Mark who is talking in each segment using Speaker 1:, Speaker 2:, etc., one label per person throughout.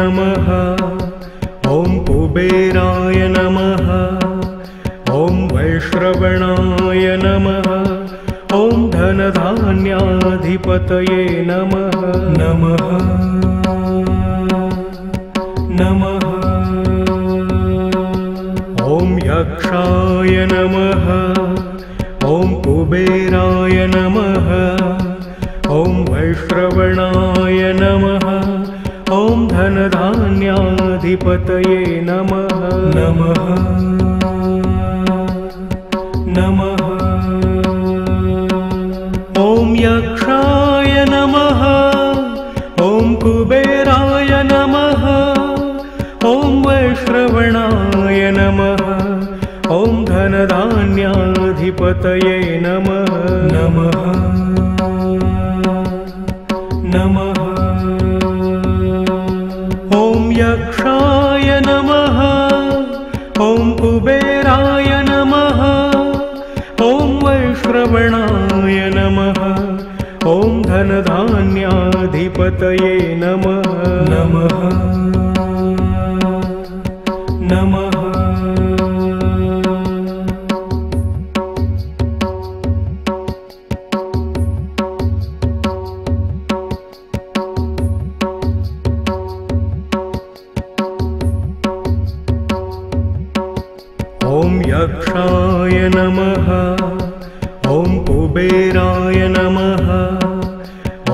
Speaker 1: नमः। ॐ कुबेराय नमः। ॐ वैश्रवणाय नमः। ॐ धनधान्याधिपतये नमः। नमः नमः। ॐ यक्षाय नमः। ॐ कुबेराय नमः। ॐ वैश्रवणाय नमः। ॐ धनधान्याधिपतये नमः। नमः नमः। ॐ यक्षाय नमः। ॐ कुबेराय नमः। ॐ वैश्रवणाय नमः। ॐ धनधान्याधिपतये नमः। नमः नमः। ॐ यक्षाय नमः। ॐ कुबेराय नमः। ॐ वैश्रवणाय नमः। ॐ धनधान्याधिपतये नमः। नमः नमः। ॐ यक्षाय नमः। ॐ कुबेराय नमः।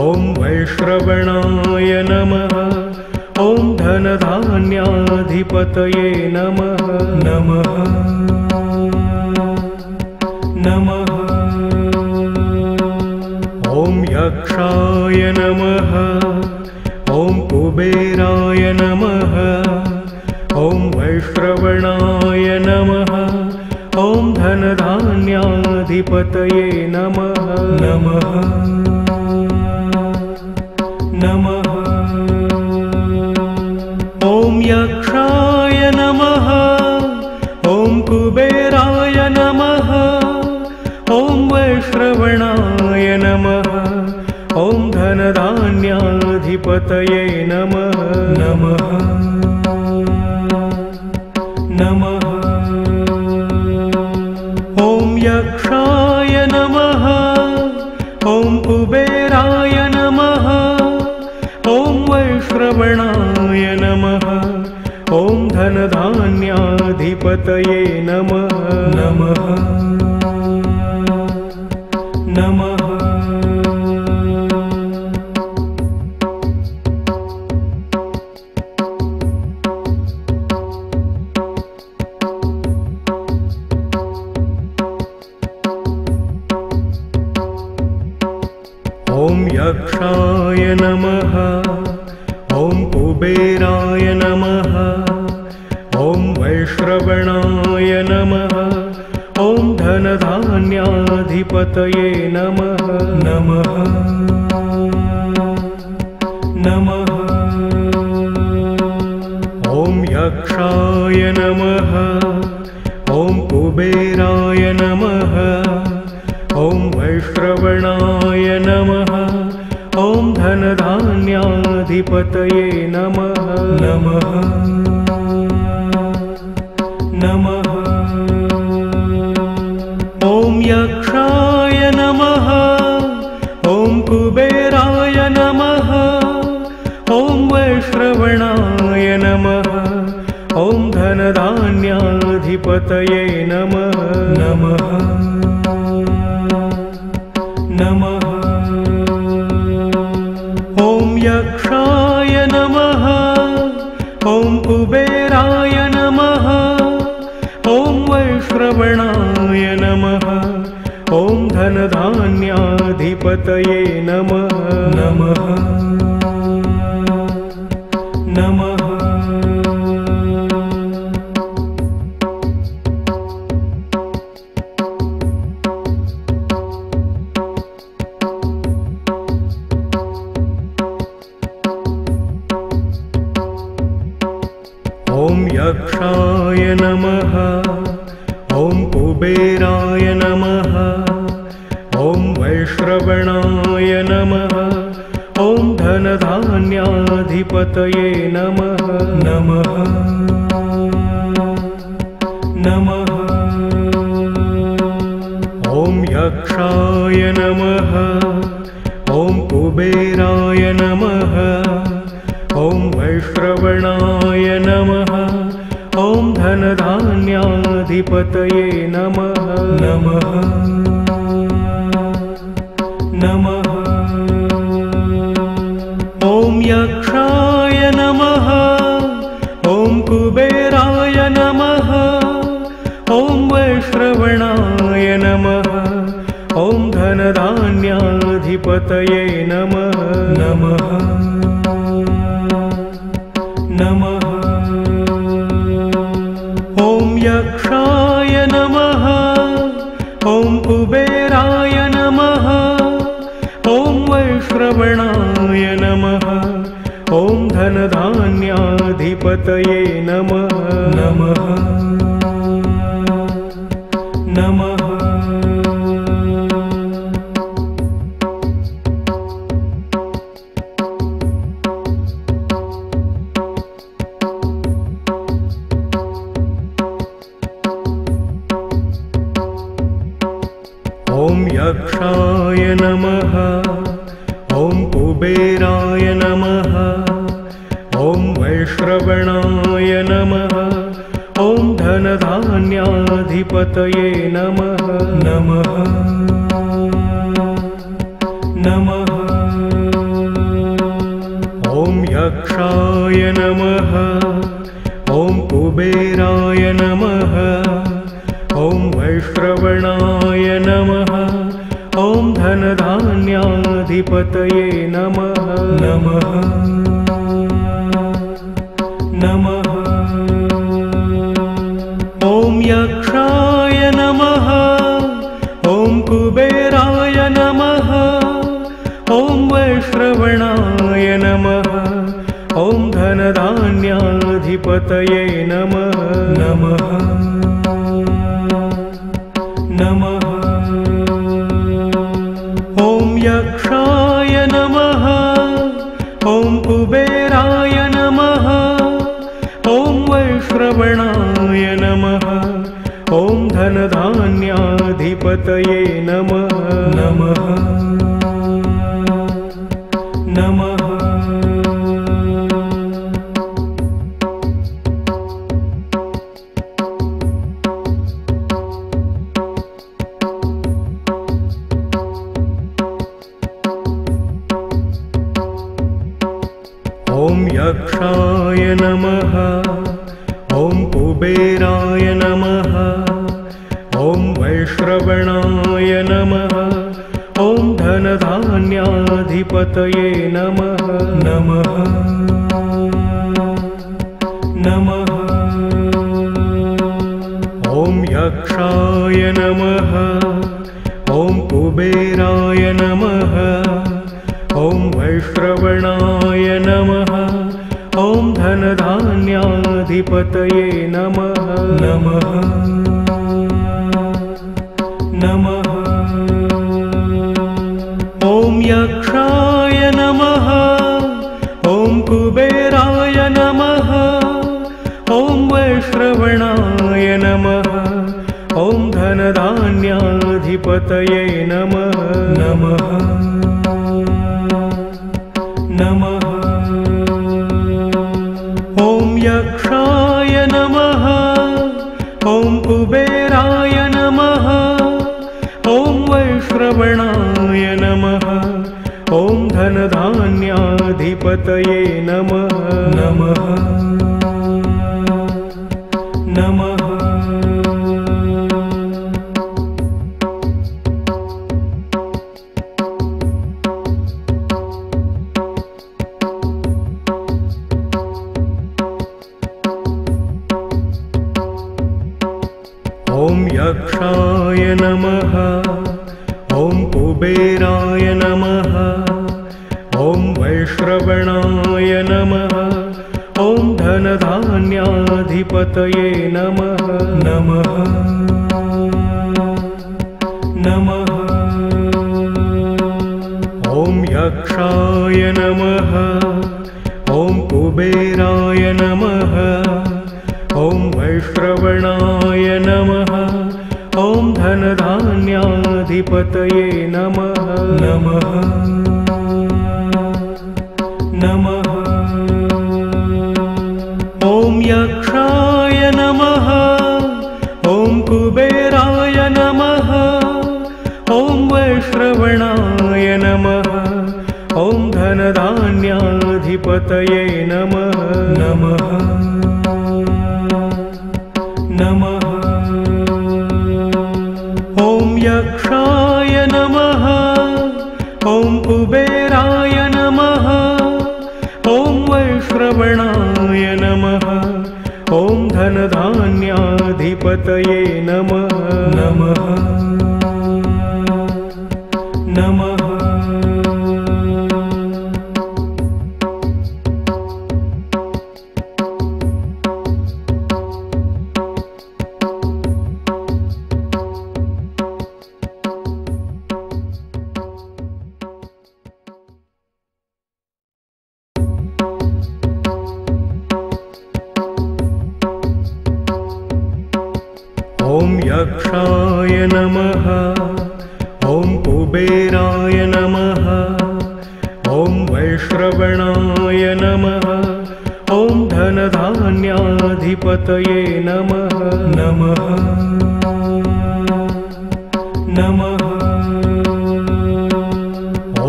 Speaker 1: ॐ वैश्रवणाय नमः। ॐ धनधान्याधिपतये नमः। नमः नमः। ॐ यक्षाय नमः। ॐ कुबेराय नमः। ॐ वैश्रवणाय नमः। ॐ धनधान्याधिपतये नमः। नमः नमः। ॐ यक्षाय नमः। ॐ कुबेराय नमः। ॐ वैश्रवणाय नमः। ॐ धनधान्याधिपतये नमः। नमः नमः। ॐ यक्षाय नमः। ॐ कुबेराय नमः। ॐ वैश्रवणाय नमः। ॐ धनधान्याधिपतये नमः। नमः नमः। ॐ यक्षाय नमः। ॐ कुबेराय नमः। ॐ वैश्रवणाय नमः। ॐ धनधान्याधिपतये नमः। नमः नमः। ॐ यक्षाय नमः। ॐ कुबेराय नमः। ॐ वैश्रवणाय नमः। ॐ धनधान्याधिपतये नमः। नमः नमः। ॐ यक्षाय नमः। ॐ कुबेराय नमः। ॐ वैश्रवणाय नमः। ॐ धनधान्याधिपतये नमः। नमः नमः। ॐ यक्षाय नमः। ॐ कुबेराय नमः। ॐ वैश्रवणाय नमः। ॐ धनधान्याधिपतये नमः। नमः नमः। ॐ यक्षाय नमः। ॐ कुबेराय नमः। ॐ वैश्रवणाय नमः। ॐ धनधान्याधिपतये नमः नमः नमः। ॐ यक्षाय नमः। ॐ कुबेराय नमः। ॐ वैश्रवणाय नमः। ॐ धनधान्याधिपतये नमः नमः नमः। ॐ यक्षाय नमः। ॐ कुबेराय नमः। ॐ वैश्रवणाय नमः। ॐ धनधान्याधिपतये नमः नमः नमः। ॐ यक्षाय नमः। ॐ कुबेराय नमः। ॐ वैश्रवणाय नमः। ॐ धनधान्याधिपतये नमः नमः नमः। ॐ यक्षाय नमः। ॐ कुबेराय नमः। ॐ वैश्रवणाय नमः। ॐ धनधान्याधिपतये नमः नमः नमः। ॐ यक्षाय नमः। ॐ कुबेराय नमः। ॐ वैश्रवणाय नमः। ॐ धनधान्याधिपतये नमः नमः नमः। ॐ यक्षाय नमः। ॐ कुबेराय नमः। ॐ वैश्रवणाय नमः। ॐ धनधान्याधिपतये नमः नमः नमः। ॐ यक्षाय नमः। ॐ कुबेराय नमः। ॐ वैश्रवणाय नमः। ॐ धनधान्याधिपतये नमः नमः नमः। ॐ यक्षाय नमः। ॐ कुबेराय नमः। ॐ वैश्रवणाय नमः। ॐ धनधान्याधिपतये नमः नमः नमः। ॐ यक्षाय नमः। ॐ कुबेराय नमः। ॐ वैश्रवणाय नमः। ॐ धनधान्याधिपतये नमः नमः नमः। ॐ यक्षाय नमः। ॐ कुबेराय नमः। ॐ वैश्रवणाय नमः। ॐ धनधान्याधिपतये नमः नमः नमः। ॐ यक्षाय नमः। ॐ कुबेराय नमः। ॐ वैश्रवणाय नमः। ॐ धनधान्याधिपतये नमः नमः नमः। ॐ यक्षाय नमः। ॐ कुबेराय नमः। ॐ वैश्रवणाय नमः। ॐ धनधान्याधिपतये नमः नमः नमः। ॐ यक्षाय नमः। ॐ कुबेराय नमः। ॐ वैश्रवणाय नमः। ॐ धनधान्याधिपतये नमः। नमः नमः। ॐ यक्षाय नमः। ॐ कुबेराय नमः। ॐ वैश्रवणाय नमः। ॐ धनधान्याधिपतये नमः। नमः नमः। ॐ यक्षाय नमः। ॐ कुबेराय नमः। ॐ वैश्रवणाय नमः। ॐ धनधान्याधिपतये नमः। नमः नमः। ॐ यक्षाय नमः। ॐ कुबेराय नमः। ॐ वैश्रवणाय नमः। ॐ धनधान्याधिपतये नमः। नमः नमः।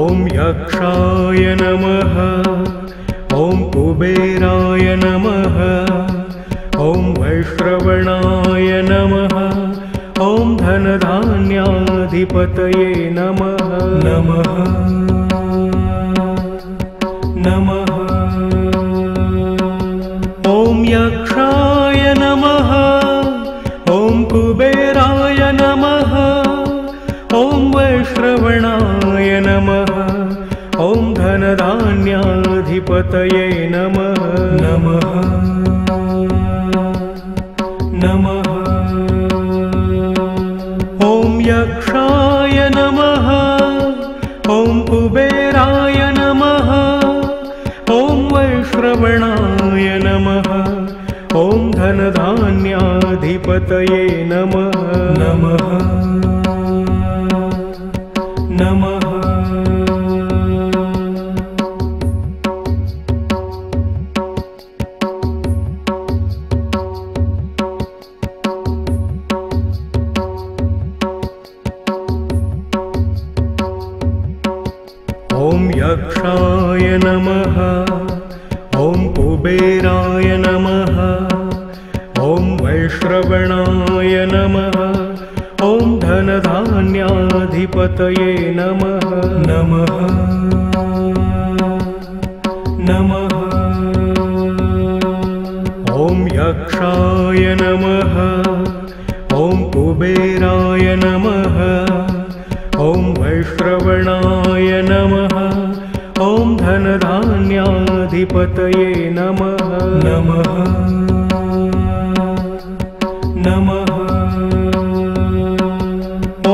Speaker 1: ॐ यक्षाय नमः। ॐ कुबेराय नमः। ॐ वैश्रवणाय नमः। ॐ धनधान्याधिपतये नमः। नमः नमः। ॐ यक्षाय नमः। ॐ कुबेराय नमः। ॐ वैश्रवणाय नमः। ॐ धनधान्याधिपतये नमः। नमः नमः। ॐ यक्षाय नमः। ॐ कुबेराय नमः। ॐ वैश्रवणाय नमः। ॐ धनधान्याधिपतये नमः। नमः नमः। ॐ यक्षाय नमः। ॐ कुबेराय नमः। ॐ वैश्रवणाय नमः। ॐ धनधान्याधिपतये नमः। नमः नमः। ॐ यक्षाय नमः। ॐ कुबेराय नमः। ॐ वैश्रवणाय नमः। ॐ धनधान्याधिपतये नमः। नमः नमः।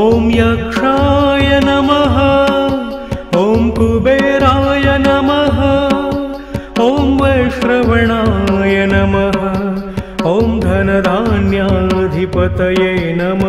Speaker 1: ॐ यक्षाय नमः। ॐ कुबेराय नमः। ॐ वैश्रवणाय नमः। ॐ धनधान्याधिपतये नमः।